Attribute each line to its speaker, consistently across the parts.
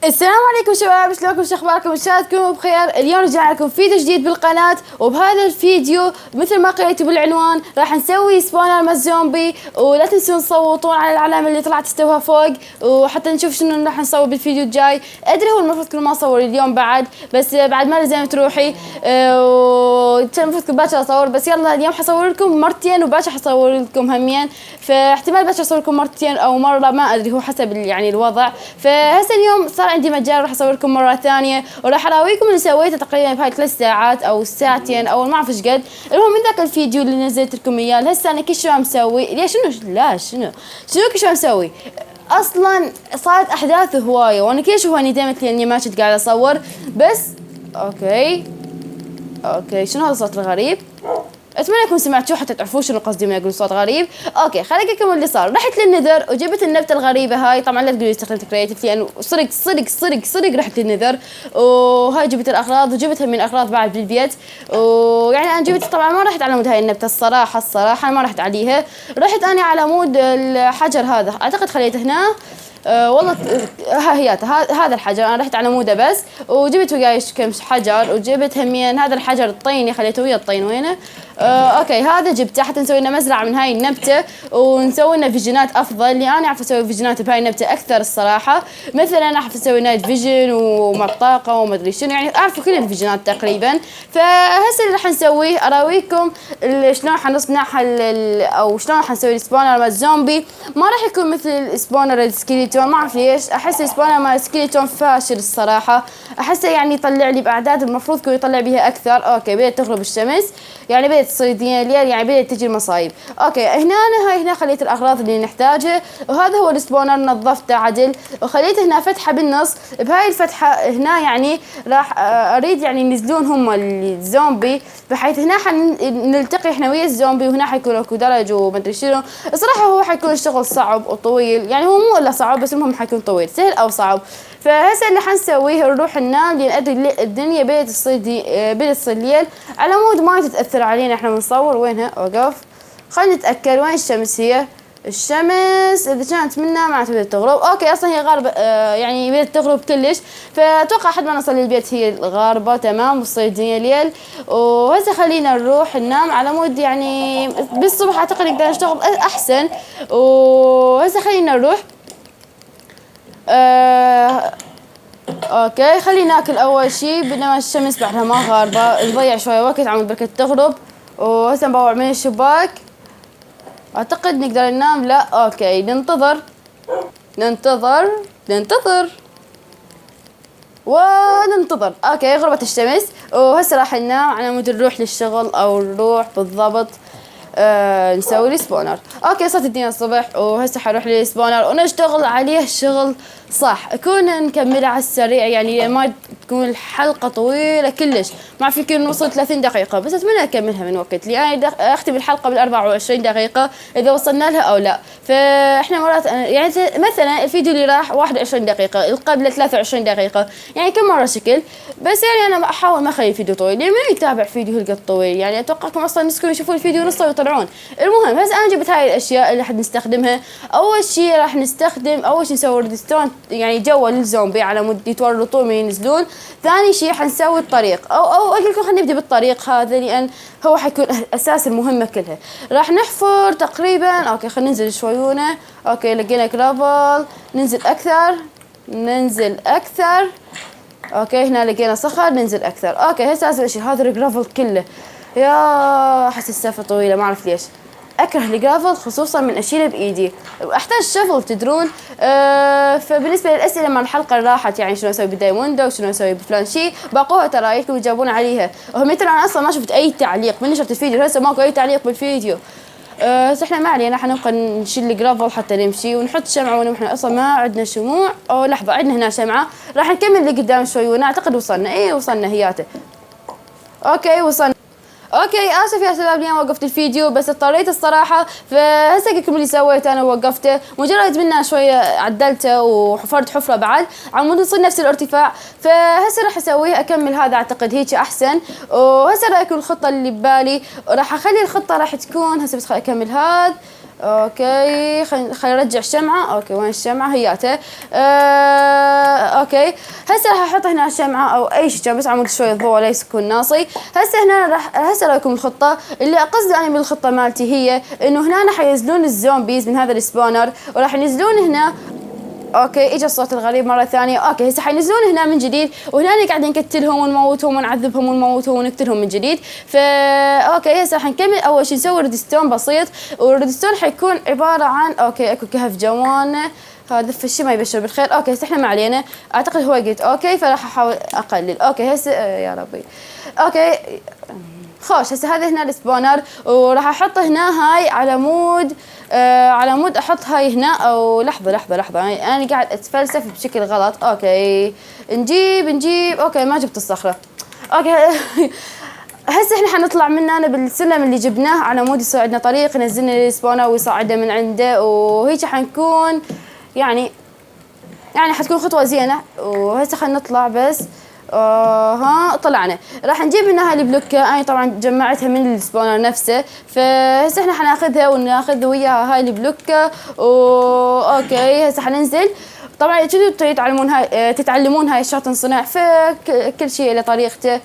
Speaker 1: السلام عليكم شباب، شلونكم؟ شو اخباركم؟ ان شاء الله تكونوا بخير. اليوم رجعنا لكم فيديو جديد بالقناه، وبهذا الفيديو مثل ما قريتوا بالعنوان راح نسوي سبونر مع الزومبي. ولا تنسون تصوتون على العلامه اللي طلعت تستوها فوق، وحتى نشوف شنو راح نصور بالفيديو الجاي. ادري هو المفروض كل ما اصور اليوم بعد، بس بعد ما لازم تروحي وكان المفروض كل باكر اصور، بس يلا اليوم حصور لكم مرتين وباكر حصور لكم همين، فاحتمال باكر اصور لكم مرتين او مره، ما ادري، هو حسب يعني الوضع. فهسه اليوم صار عندي مجال راح اصور لكم مره ثانيه، وراح اراويكم اللي سويته تقريبا بهاي 3 ساعات او ساعتين او ما اعرف ايش قد. المهم من ذاك الفيديو اللي نزلت لكم اياه هسه انا كل شو مسوي. ليش شنو كل شو مسوي؟ اصلا صارت احداث هوايه وانا كل شو هوني دائما لاني ما كنت قاعده اصور. بس اوكي شنو هذا الصوت الغريب؟ اتمنى انكم سمعتوه حتى تعرفون شنو قصدي من اقول صوت غريب. اوكي خليني اقول لكم اللي صار. رحت للنذر وجبت النبته الغريبه هاي، طبعا لا تقولوا استخدمت كرياتيف لانه صدق رحت للنذر، وهاي جبت الاغراض وجبتها من اغراض بعد بالبيت. ويعني انا جبت طبعا ما رحت على مود هاي النبته الصراحه ما رحت عليها. رحت انا على مود الحجر هذا، اعتقد خليته هنا. والله هذا الحجر انا رحت على موده بس، وجبت وياي كم حجر، وجبت همين هذا الحجر الطيني خليته ويا الطين وينه. اوكي هذا جبته حتى نسوي لنا مزرعه من هاي النبته، ونسوي لنا فيجنات افضل، لاني انا اعرف اسوي فيجنات بهاي النبته اكثر الصراحه. مثلا اعرف اسوي نايت فيجن ومطاقه وما ادري شنو، يعني اعرف كل الفيجنات تقريبا. فهسه اللي راح نسويه اراويكم شلون حنصنع او شلون حنسوي السبونر مال الزومبي. ما راح يكون مثل السبونر السكيليتون، ما اعرف ليش احس السبونر مال السكيليتون فاشل الصراحه. احسه يعني يطلع لي باعداد المفروض كان يطلع بها اكثر. اوكي بدات تغرب الشمس، يعني بدات تصير الدنيا ليل، يعني بدات تجي المصايب. اوكي هنا خليت الاغراض اللي نحتاجها، وهذا هو السبونر نظفته عدل، وخليت هنا فتحه بالنص. بهاي الفتحه هنا يعني راح اريد يعني ينزلون هم الزومبي، بحيث هنا حنلتقي احنا ويا الزومبي، وهنا حيكون اكو درج وما ادري شنو. الصراحه هو حيكون الشغل صعب وطويل، يعني هو مو الا صعب بس المهم حيكون طويل، سهل او صعب. فهسه اللي حنسويه نروح ننام، لان ادري الدنيا بدات تصير ليل، على مود ما تتاثر علينا احنا بنصور. وينها؟ اوقف خلينا نتاكد وين الشمس. هي الشمس اذا كانت منا ما بدات تغرب. اوكي اصلا هي غاربه، يعني بدات تغرب كلش، فاتوقع حد ما نوصل للبيت هي غاربه تمام وتصير الدنيا ليل. وهسه خلينا نروح ننام على مود يعني بالصبح اعتقد نقدر نشتغل احسن. وهسه خلينا نروح. اوكي خلينا ناكل اول شي بينما الشمس بعدها ما غاربه، نضيع شويه وقت عم بركة تغرب. وهسه نبوع من الشباك، اعتقد نقدر ننام. لا اوكي ننتظر وننتظر. اوكي غربت الشمس، وهسه راح ننام على مود نروح للشغل او نروح بالضبط نسوي السبونر. اوكي صارت الدنيا الصبح، وهسه حروح للسبونر ونشتغل عليه شغل صح، اكون نكمله على السريع، يعني ما تكون الحلقه طويله كلش. ما في يمكن نوصل 30 دقيقه، بس اتمنى اكملها من وقت لي انا اختم الحلقه بال 24 دقيقه اذا وصلنا لها او لا. فاحنا مرات يعني مثلا الفيديو اللي راح 21 دقيقه، اللي قبله 23 دقيقه، يعني كم مره شكل. بس يعني انا احاول ما اخلي الفيديو طويل، يعني من يتابع فيديو هالقد طويل؟ يعني اتوقعكم اصلا الناس كلهم يشوفون الفيديو نصه ويطلعون. المهم هسه انا جبت هاي الاشياء اللي راح نستخدمها. اول شيء راح نستخدم نسوي ريدستون، يعني جوا للزومبي على مود يتورطون من ينزلون. ثاني شيء حنسوي الطريق، او اقول لكم خلينا نبدا بالطريق هذا لان هو حيكون اساس المهمه كلها. راح نحفر تقريبا. اوكي خلينا ننزل شويونه. اوكي لقينا جرافل، ننزل اكثر. اوكي هنا لقينا صخر، ننزل اكثر. اوكي هسه لازم اشيل هذا الجرافل كله. يا احس السالفه طويله ما اعرف ليش. اكره الجرافل خصوصا من اشيله بايدي، احتاج شفل تدرون. فبالنسبه للاسئله مع الحلقه اللي راحت، يعني شنو اسوي بالدايموند وشنو اسوي بفلان شيء، باقوها ترى رايكم يجاوبون عليها. وهم ترى انا اصلا ما شفت اي تعليق من نشرت الفيديو، هسه ماكو اي تعليق بالفيديو. بس احنا ما علينا، حنبقى نشيل الجرافل حتى نمشي ونحط شمعه، ونحن اصلا ما عندنا شموع. او لحظه عندنا هنا شمعه، راح نكمل اللي قدام شوي، وانا اعتقد وصلنا هياته. اوكي وصلنا. اوكي اسف يا شباب لين وقفت الفيديو، بس اضطريت الصراحه. فهسه لكم اللي سويته انا وقفته، مجرد منه شويه عدلته وحفرت حفره بعد عمود نصير نفس الارتفاع. فهسه راح اسويه اكمل هذا، اعتقد هيك احسن. وهسه رايكم الخطه اللي ببالي، راح اخلي الخطه راح تكون هسه، بس خليني اكمل هذا. اوكي خلينا نرجع الشمعه. اوكي وين الشمعه؟ هياته. اوكي هسه راح احط هنا شمعه او اي شيء بس عمود شويه ضوء ولا يكون ناصي. هسه هنا هسه رايكم الخطه اللي قصدي انا من الخطه مالتي هي انه هنا حينزلون الزومبيز من هذا السبونر وراح ينزلون هنا. اوكي اجى الصوت الغريب مره ثانيه. اوكي هسه حينزلون هنا من جديد وهنا قاعدين نقتلهم ونموتهم ونعذبهم ونموتهم ونقتلهم من جديد. اوكي هسه حنكمل. اول شيء نسوي ريدستون بسيط والريدستون حيكون عباره عن اوكي اكو كهف جوانه هذا الشيء ما يبشر بالخير. اوكي هسه احنا ما علينا اعتقد هو قلت اوكي فراح احاول اقلل. اوكي هسه يا ربي. اوكي خوش هسه هذا هنا السبونر وراح احط هنا هاي على مود على مود احط هاي هنا او لحظه يعني انا قاعد اتفلسف بشكل غلط. اوكي نجيب اوكي ما جبت الصخره. اوكي هسه احنا حنطلع مننا بالسلم اللي جبناه على مود يصير عندنا طريق ينزلنا السبونر ويصعده من عنده وهيك حنكون يعني حتكون خطوه زينه. وهسه خلينا نطلع بس ها طلعنا. راح نجيب منها البلوكة انا طبعا جمعتها من السبونر نفسه. فهسه احنا حناخذها وناخذ وياها هاي البلوكة اوكي هسه حننزل. طبعا تتعلمون هاي الشغلات تنصنع فكل شيء له طريقته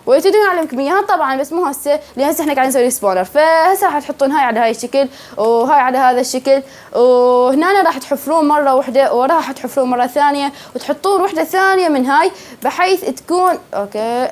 Speaker 1: وتدرون اعلمكم اياها طبعا بس مو هسه لان هسه احنا قاعدين نسوي سبونر. فهسه راح تحطون هاي على هاي الشكل وهاي على هذا الشكل وهنا راح تحفرون مره واحده وراح تحفرون مره ثانيه وتحطون وحده ثانيه من هاي بحيث تكون اوكي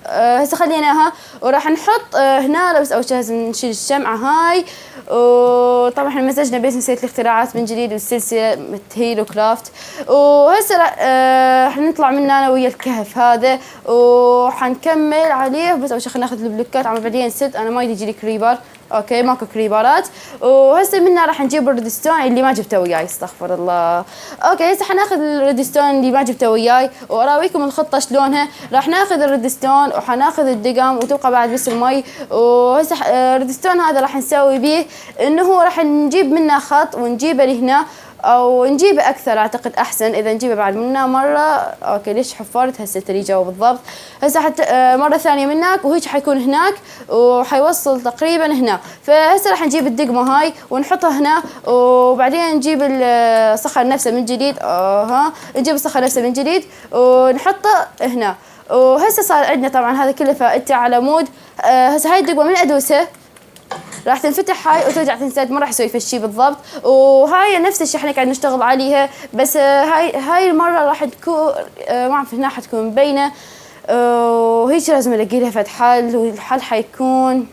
Speaker 1: هسه خليناها وراح نحط هنا بس اول شيء لازم نشيل الشمعه هاي. وطبعا احنا مزجنا بس نسيت الاختراعات من جديد والسلسله هيلو كرافت. وهسه راح نطلع من هنا ويا الكهف هذا وحنكمل عليه بس اول شيء خلينا ناخذ البلوكات عم بعدين نسد انا ما يجي لي كريبر. اوكي ماكو كريبرات. وهسه منا راح نجيب الريدستون اللي ما جبته وياي استغفر الله. اوكي هسه حناخذ الريدستون اللي ما جبته وياي واراويكم الخطه شلونها. راح ناخذ الريدستون وحناخذ الدقم وتبقى بعد بس المي. وهسه الريدستون هذا راح نسوي به انه هو راح نجيب منه خط ونجيبه لهنا او نجيبه اكثر اعتقد احسن اذا نجيبه بعد منا مره. اوكي ليش حفرت هسه تري جواب بالضبط. هسه حتى مره ثانيه منك وهيك حيكون هناك وحيوصل تقريبا هنا. فهسه راح نجيب الدقمه هاي ونحطها هنا وبعدين نجيب الصخر نفسه من جديد. نجيب الصخر نفسه من جديد ونحطه هنا. وهسه صار عندنا طبعا هذا كله فائدته على مود. هسه هاي الدقمه من ادوسها راح تنفتح هاي وترجع تنسد ما راح يسوي فشي بالضبط. وهاي نفس الشيء احنا قاعد نشتغل عليها بس هاي المره راح تكون ما اعرف هنا حتكون مبينه وهيك لازم الاقي لها فد حل والحل حيكون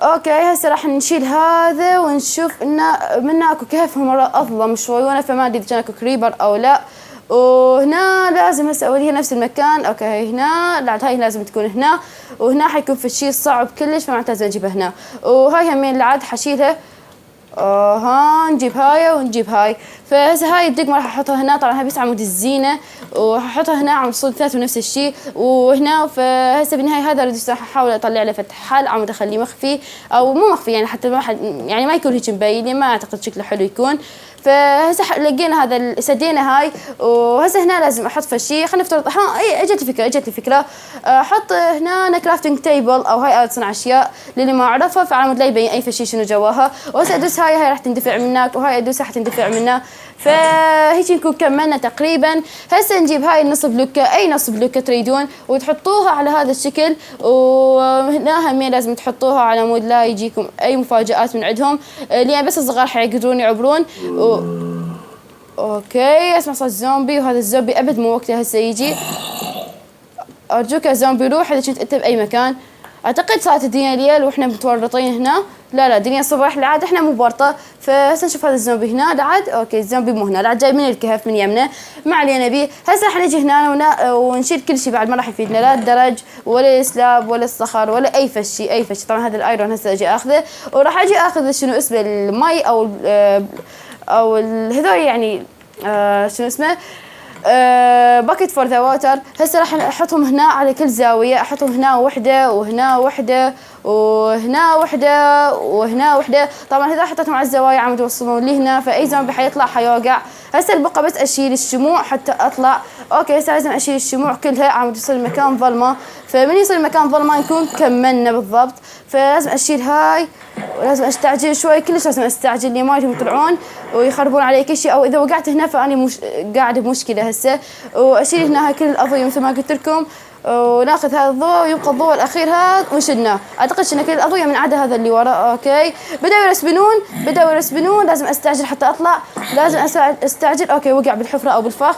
Speaker 1: اوكي هسه راح نشيل هذا ونشوف انه منه اكو كهف مره اظلم شوي وانا فما ادري اذا كان اكو كريبر او لا. وهنا لازم هسه اوريها نفس المكان. اوكي هنا بعد هاي لازم تكون هنا وهنا حيكون في شيء صعب كلش فمعناتها لازم اجيبها هنا. وهاي همين العاد حشيلها نجيب هاي ونجيب هاي. فهسه هاي الدقمه راح احطها هنا طبعا هاي بس عمود الزينه وححطها هنا عمود صوت ثلاث ونفس الشيء وهنا. فهسه بالنهايه هذا الريدستون راح احاول اطلع له فتح حل عمود اخليه مخفي او مو مخفي يعني حتى ما يكون هيك مبين ما اعتقد شكله حلو يكون. فهسه لقينا هذا سدينا هاي وهسه هنا لازم احط فشي. خلينا نفترض اجت لي فكره احط هنا كرافتنج تيبل او هاي آلة صنع اشياء للي ما اعرفها فعمود لا يبين اي فشي شنو جواها. وهسه ادوس هاي راح تندفع منك وهاي ادوسها راح تندفع منا. فهيك نكون كملنا تقريبا. هسه نجيب هاي النص بلوكه اي نص بلوكه تريدون وتحطوها على هذا الشكل وهنا همين لازم تحطوها على مود لا يجيكم اي مفاجآت من عندهم لان بس الصغار حيقدرون يعبرون. اوكي اسمع صوت زومبي وهذا الزومبي ابد مو وقته هسه يجي. ارجوك يا زومبي روح اذا كنت انت باي مكان. اعتقد صارت الدنيا ليل واحنا متورطين هنا. لا دنيا صبح العاد احنا مو بورطه. فهسه نشوف هذا الزومبي هنا العاد. اوكي الزومبي مو هنا العاد جاي من الكهف من يمنا ما علينا بيه. هسه حنجي هنا ونشيل كل شيء بعد ما راح يفيدنا لا الدرج ولا السلاب ولا الصخر ولا اي فشي طبعا هذا الايرون هسه اجي اخذه وراح اجي اخذ شنو اسمه المي او هذول يعني شنو اسمه باكيت فور ذا ووتر. هسه راح احطهم هنا على كل زاويه احطهم هنا وحده وهنا وحده وهنا وحده وهنا وحده. طبعا اذا حطيتهم على الزوايا عم توصلون لي هنا، فاي زومبي حيطلع حيوقع. هسه البقى بس اشيل الشموع حتى اطلع. اوكي هسه لازم اشيل الشموع كلها، عم توصل مكان ظلمه، فمن يصير مكان ظلمه نكون كملنا بالضبط. فلازم اشيل هاي، ولازم استعجل شوي، كلش لازم استعجل لي ما يجون يطلعون ويخربون علي كل شيء، او اذا وقعت هنا فاني قاعده بمشكله هسه. واشيل هنا هاي كل الاضويه مثل ما قلت لكم، وناخذ هذا الضوء، ويبقى الضوء الاخير هذا وشلناه. اعتقد شلنا كل الاضويه من عدا هذا اللي وراه. اوكي بدأوا يرسبنون، لازم استعجل حتى اطلع، لازم استعجل. اوكي وقع بالحفره او بالفخ.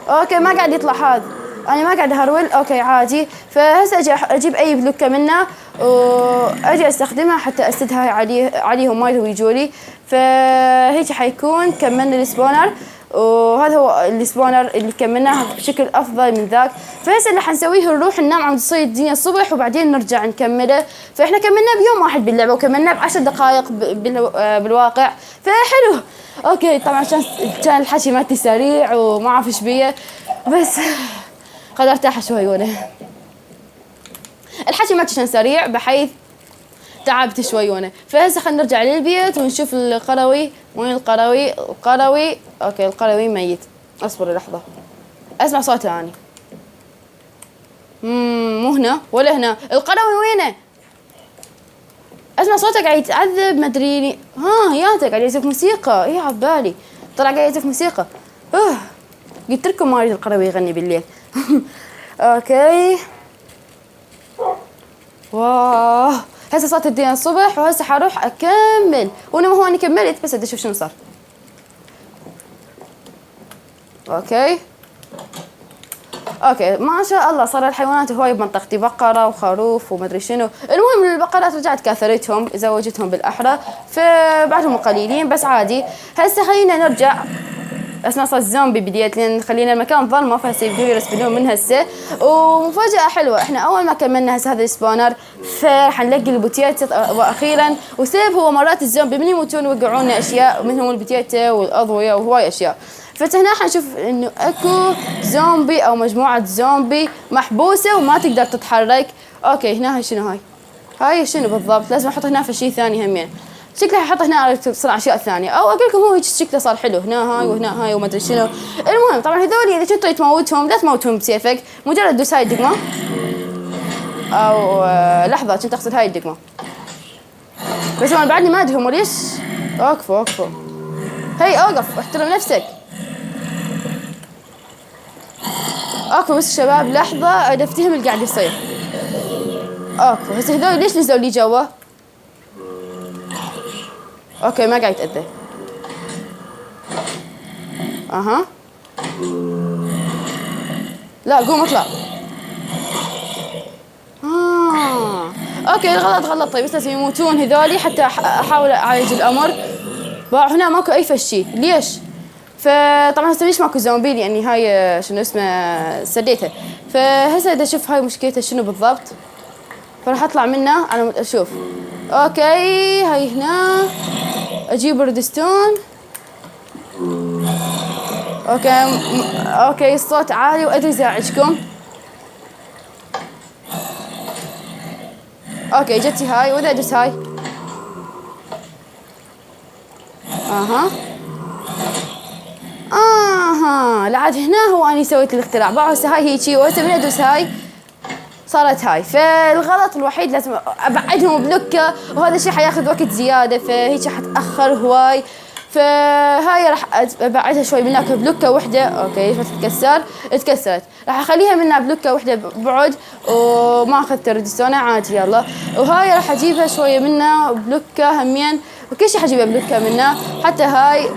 Speaker 1: اوكي ما قاعد يطلع هذا، انا ما قاعد اهرول. اوكي عادي. فهسه اجي اجيب اي بلوكه منه واجي استخدمها حتى اسدها عليهم ما يجوا لي. فهيك حيكون كملنا السبونر، وهذا هو السبونر اللي كملناه بشكل افضل من ذاك. فهسه اللي حنسويه نروح ننام، عم تصير الدنيا الصبح وبعدين نرجع نكمله. فاحنا كملنا بيوم واحد باللعبه وكملنا ب10 دقائق بالواقع، فحلو. اوكي طبعا كان الحكي مالتي سريع وما اعرف ايش بيه، بس خل ارتاح شوي وانا الحكي مالتي كان سريع بحيث تعبت شوي وانا. فهسه خلينا نرجع للبيت ونشوف القروي. وين القروي؟ اوكي القروي ميت. اصبر لحظه، اسمع صوته اني. مو هنا ولا هنا. القروي وينه؟ اسمع صوته قاعد يتعذب ما ادري. ياته قاعد يعزف موسيقى. اي عبالي طلع قاعد يعزف موسيقى. قلت لكم ما اريد القروي يغني بالليل. اوكي واه هسه صارت الدنيا الصبح، وهسه حروح اكمل. وانا ما هو اني كملت، بس بدي اشوف شنو صار. اوكي ما شاء الله صار الحيوانات هواي بمنطقتي، بقره وخروف وما ادري شنو. المهم البقرات رجعت كاثرتهم، زوجتهم بالاحرى، فبعدهم قليلين بس عادي. هسه خلينا نرجع. اسمع صوت الزومبي بديت، لان خلينا المكان ظلمه، فهسه يبدون يرسبون من هسه. ومفاجاه حلوه، احنا اول ما كملنا هسه هذا السبونر فراح نلاقي البوتيتا واخيرا. وسبب هو مرات الزومبي من يموتون يوقعون اشياء، منهم البوتيتا والاضويه وهواي اشياء. فهنا حنشوف انه اكو زومبي او مجموعه زومبي محبوسه وما تقدر تتحرك. اوكي هنا هاي شنو؟ هاي شنو بالضبط؟ لازم احط هنا في شيء ثاني همين. شكله ححط هنا على تصير اشياء ثانيه، او اقول لكم هو هيك شكله صار حلو. هنا هاي وهنا هاي وما ادري شنو. المهم طبعا هذول اذا كنتوا تموتهم لا تموتهم بسيفك، مجرد دوس هاي الدقمه، او لحظه كنت اقصد هاي الدقمه، بس انا بعدني ما ادري هم ليش. اوقفوا هي اوقف، احترم نفسك. اوقفوا بس شباب لحظه اريد افتهم اللي قاعد يصير. اوقفوا هسه هذول ليش نزلوا لي جوا؟ اوكي ما قاعد يتأذى. لا قوم اطلع. اوكي غلط. طيب بس لازم يموتون هذولي حتى احاول اعالج الامر. هنا ماكو اي فشي، ليش؟ فطبعا هسه ليش ماكو زومبي؟ يعني هاي شنو اسمه سديتها. فهسه بدي اشوف هاي مشكلتها شنو بالضبط، فراح اطلع منه على اشوف. اوكي هاي هنا اجيب ريدستون. اوكي الصوت عالي وادري ازعجكم. اوكي جتي هاي واذا ادوس هاي. لعد هنا هو اني سويت الاختراع. هسه هاي هيجي وهسه من ادوس هاي صارت هاي. فالغلط الوحيد لازم ابعدهم بلوكه، وهذا الشيء حياخذ وقت زياده، فهيك حتاخر هواي. فهاي راح ابعدها شوي منها بلوكه وحده. اوكي ما تكسرت. راح اخليها منها بلوكه وحده بعد، وما اخذت ريدستون عادي يلا. وهاي راح اجيبها شويه منها بلوكه همين، وكل شيء حجيبها بلوكه منها حتى هاي.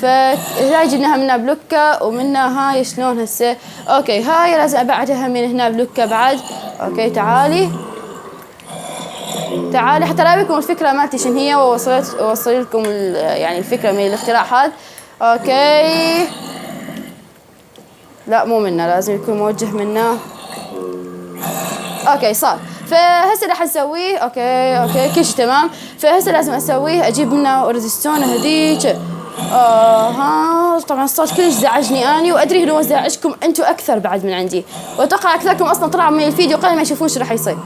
Speaker 1: فهاي جبناها منها بلوكه ومنها هاي شلون هسه. اوكي هاي لازم ابعدها من هنا بلوكه بعد. اوكي تعالي حتى اراويكم الفكره مالتي شنو هي، واوصل لكم يعني الفكره من الاختراع هذا. اوكي لا مو منا، لازم يكون موجه منا. اوكي صار. فهسه راح نسويه. اوكي كل شيء تمام. فهسه لازم اسويه، اجيب منه ريزستونه هذيك. طبعا الصوت كلش زعجني اني، وادري انه زعجكم انتم اكثر بعد من عندي، واتوقع اكثركم اصلا طلعوا من الفيديو قبل ما يشوفون شو راح يصير.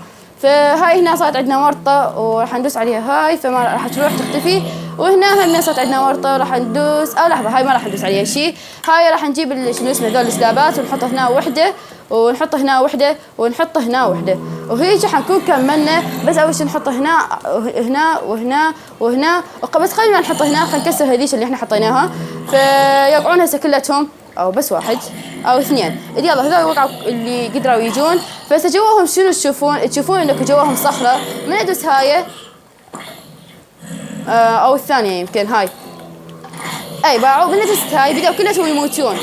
Speaker 1: فهاي هنا صارت عندنا ورطة وراح ندوس عليها هاي، فما راح تروح تختفي. وهنا هم صارت عندنا ورطة وراح ندوس، لحظة هاي ما راح ندوس عليها شيء. هاي راح نجيب شنو اسمه ذول السلابات ونحطها هنا وحدة، ونحط هنا وحدة، ونحط هنا وحدة، وهيك حنكون كملنا. بس أول شيء نحطه هنا وهنا وهنا وهنا، بس قبل ما نحطه هنا خلينا نكسر هذيش اللي احنا حطيناها، فيقعون هسه كلتهم أو بس واحد أو اثنين. يلا هذول وقعوا اللي قدروا يجون. فهسه جواهم شنو تشوفون إنك جواهم صخرة. من أدوس هاي أو الثانية يمكن هاي، أي باعوا من أدوس هاي بدأوا كلهم يموتون.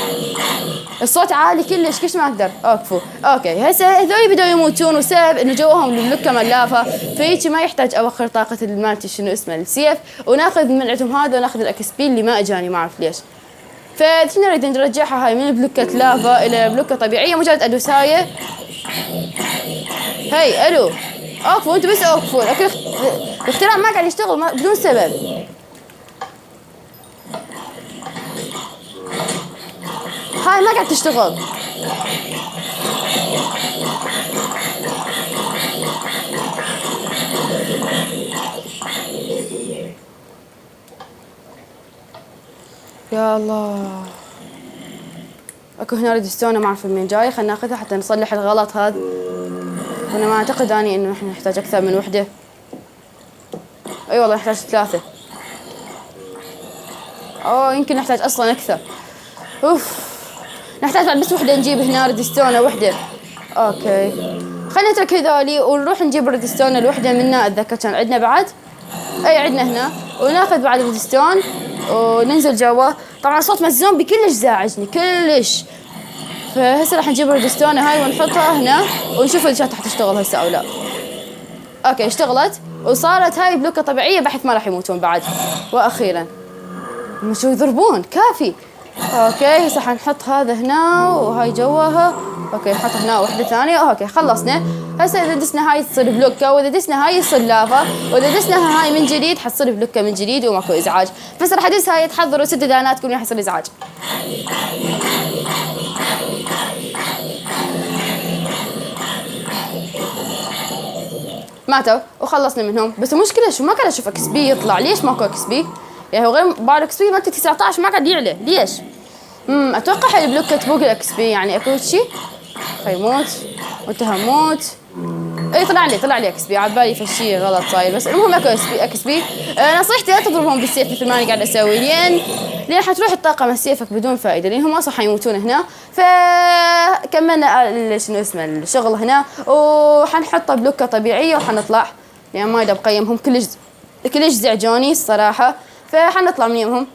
Speaker 1: الصوت عالي كلش ما اقدر اوقفوا. اوكي هسه هذول بدأوا يموتون، وسبب انه جواهم البلوكه ملافه، فهيك ما يحتاج اوخر طاقه مالتي شنو اسمه السيف، وناخذ من عندهم هذا وناخذ الاكس بي اللي ما اجاني ما اعرف ليش. فاحنا نريد نرجعها هاي من بلوكه لافا الى بلوكه طبيعيه. مجرد ادوس هاي هي الو اوقفوا انتوا، بس اوقفوا. الاختراع ما قاعد يشتغل بدون سبب. هاي ما قاعد تشتغل. يا الله اكو هنا ريدستون ما اعرف من جاي، خلينا ناخذها حتى نصلح الغلط هذا. انا ما اعتقد اني انه احنا نحتاج اكثر من وحده. اي والله نحتاج 3. يمكن نحتاج اصلا اكثر. نحتاج بعد بس وحده نجيب هنا ريدستون وحده. اوكي خلينا نترك هذولي ونروح نجيب ريدستون الوحده منا. اتذكر كان عندنا بعد، اي عندنا هنا، وناخذ بعد ريدستون وننزل جوا. طبعا صوت الزومبي كلش زاعجني كلش. فهسه راح نجيب الريدستون هاي ونحطها هنا ونشوف اذا راح تشتغل هسه او لا. اوكي اشتغلت وصارت هاي بلوكه طبيعيه بحيث ما راح يموتون بعد. واخيرا شو يضربون كافي. اوكي هسه حنحط هذا هنا وهاي جواها. اوكي نحط هنا وحده ثانيه. اوكي خلصنا. هسه اذا دسنا هاي تصير بلوكه، واذا دسنا هاي يصير لافا، واذا دسنا هاي من جديد حتصير بلوكه من جديد وماكو ازعاج. بس راح ادس هاي تحضروا 6 دانات راح يصير ازعاج. ماتوا وخلصنا منهم. بس المشكله شو ما قاعد اشوف اكس بي يطلع. ليش ماكو اكس بي؟ يعني هو غير بار اكس بي مالتي 19 ما قاعد يعلى ليش؟ اتوقع هاي البلوكه تبوق الاكس بي يعني اكو شيء. خيموت وانت هموت. اي طلع لي اكس بي. عبالي في شيء غلط صاير. بس المهم اكو اكس بي. نصيحتي لا تضربهم بالسيف مثل ما انا قاعد اسوي، لين حتروح الطاقه من سيفك بدون فائده، لان هم اصلا حيموتون هنا. فكملنا شنو اسمه الشغل هنا، وحنحط بلوكه طبيعيه وحنطلع. يعني ما يدب قيمهم كلش زعجوني الصراحه. فحنطلع من يمهم.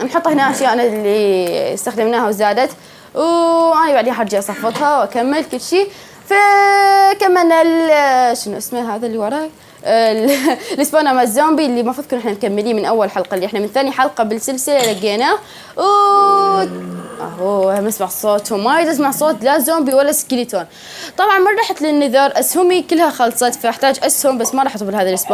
Speaker 1: نحط هنا اشياء اللي استخدمناها وزادت، وانا بعدين حرجع اصفطها واكمل كل شيء. فكملنا شنو اسمه هذا اللي وراي السبونا مال الزومبي اللي المفروض كنا احنا مكملين من اول حلقه، اللي احنا من ثاني حلقه بالسلسله لقيناه. مسمع صوتهم، ما يريد اسمع صوت لا زومبي ولا سكيليتون. طبعا ما رحت للنذر، اسهمي كلها خلصت، فاحتاج اسهم بس ما راح ادخل بهذا السبون.